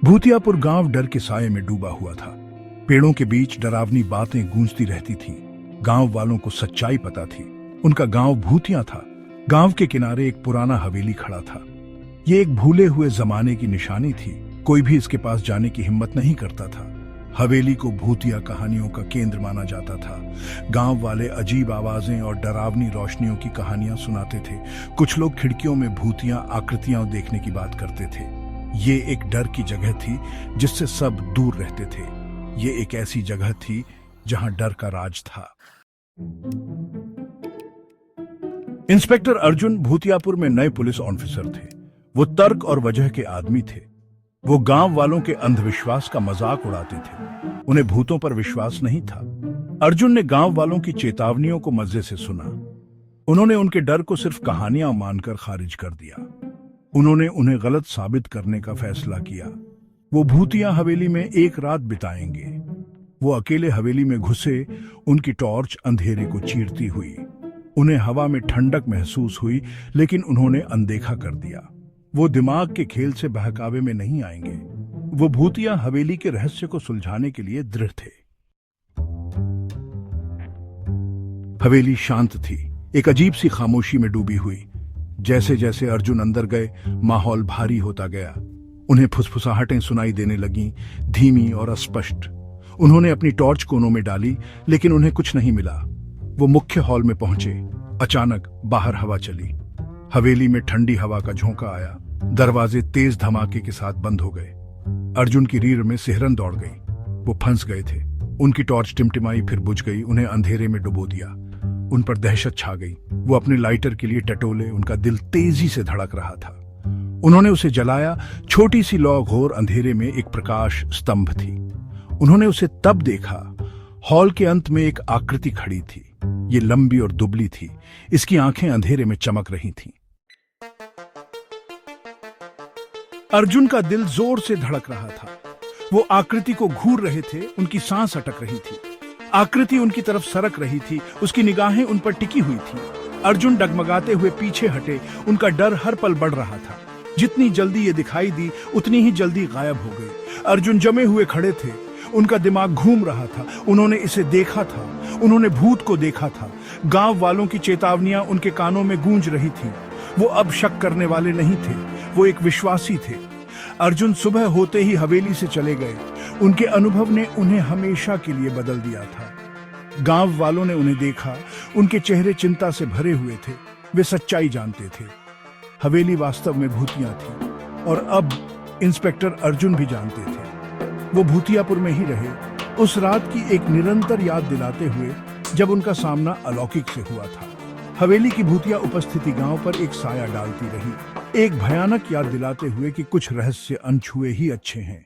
भूतियापुर गांव डर के साये में डूबा हुआ था। पेड़ों के बीच डरावनी बातें गूंजती रहती थीं। गांव वालों को सच्चाई पता थी। उनका गांव भूतिया था। गांव के किनारे एक पुराना हवेली खड़ा था। ये एक भूले हुए जमाने की निशानी थी। कोई भी इसके पास जाने की हिम्मत नहीं करता था। हवेली को भूतिया कहानियों का केंद्र माना जाता था। गांव वाले अजीब आवाजें और डरावनी रोशनियों की कहानियां सुनाते थे। कुछ लोग खिड़कियों में भूतिया आकृतियां देखने की बात करते थे। ये एक डर की जगह थी जिससे सब दूर रहते थे। ये एक ऐसी जगह थी जहां डर का राज था। इंस्पेक्टर अर्जुन भूतियापुर में नए पुलिस ऑफिसर थे। वो तर्क और वजह के आदमी थे। वो गांव वालों के अंधविश्वास का मजाक उड़ाते थे। उन्हें भूतों पर विश्वास नहीं था। अर्जुन ने गांव वालों की चेतावनियों को मजे से सुना। उन्होंने उनके डर को सिर्फ कहानियां मानकर खारिज कर दिया। उन्होंने उन्हें गलत साबित करने का फैसला किया। वो भूतिया हवेली में एक रात बिताएंगे। वो अकेले हवेली में घुसे। उनकी टॉर्च अंधेरे को चीरती हुई। उन्हें हवा में ठंडक महसूस हुई, लेकिन उन्होंने अनदेखा कर दिया। वो दिमाग के खेल से बहकावे में नहीं आएंगे। वो भूतिया हवेली के रहस्य को सुलझाने के लिए दृढ़ थे। हवेली शांत थी, एक अजीब सी खामोशी में डूबी हुई। जैसे जैसे अर्जुन अंदर गए, माहौल भारी होता गया। उन्हें फुसफुसाहटें सुनाई देने लगीं, धीमी और अस्पष्ट। उन्होंने अपनी टॉर्च कोनों में डाली, लेकिन उन्हें कुछ नहीं मिला। वो मुख्य हॉल में पहुंचे। अचानक बाहर हवा चली। हवेली में ठंडी हवा का झोंका आया। दरवाजे तेज धमाके के साथ बंद हो गए। अर्जुन की रीढ़ में सिहरन दौड़ गई। वो फंस गए थे। उनकी टॉर्च टिमटिमाई, फिर बुझ गई। उन्हें अंधेरे में डुबो दिया। उन पर दहशत छा गई। वो अपने लाइटर के लिए टटोले। उनका दिल तेजी से धड़क रहा था। उन्होंने उसे जलाया। छोटी सी लौ घोर अंधेरे में एक प्रकाश स्तंभ थी। उन्होंने उसे तब देखा। हॉल के अंत में एक आकृति खड़ी थी। ये लंबी और दुबली थी। इसकी आंखें अंधेरे में चमक रही थीं। अर्जुन का दिल जोर से धड़क रहा था। वो आकृति को घूर रहे थे। उनकी सांस अटक रही थी। आकृति उनकी तरफ सरक रही थी। उसकी निगाहें उन पर टिकी हुई थी। अर्जुन डगमगाते हुए पीछे हटे। उनका डर हर पल बढ़ रहा था। जितनी जल्दी ये दिखाई दी, उतनी ही जल्दी गायब हो गई। अर्जुन जमे हुए खड़े थे। उनका दिमाग घूम रहा था। उन्होंने इसे देखा था। उन्होंने भूत को देखा था। गांव वालों की चेतावनियां उनके कानों में गूंज रही थी। वो अब शक करने वाले नहीं थे। वो एक विश्वासी थे। अर्जुन सुबह होते ही हवेली से चले गए। उनके अनुभव ने उन्हें हमेशा के लिए बदल दिया था। गांव वालों ने उन्हें देखा। उनके चेहरे चिंता से भरे हुए थे। वे सच्चाई जानते थे। हवेली वास्तव में भूतिया थी, और अब इंस्पेक्टर अर्जुन भी जानते थे। वो भूतियापुर में ही रहे, उस रात की एक निरंतर याद दिलाते हुए जब उनका सामना अलौकिक से हुआ था। हवेली की भूतिया उपस्थिति गांव पर एक साया डालती रही, एक भयानक याद दिलाते हुए कि कुछ रहस्य अनछुए ही अच्छे हैं।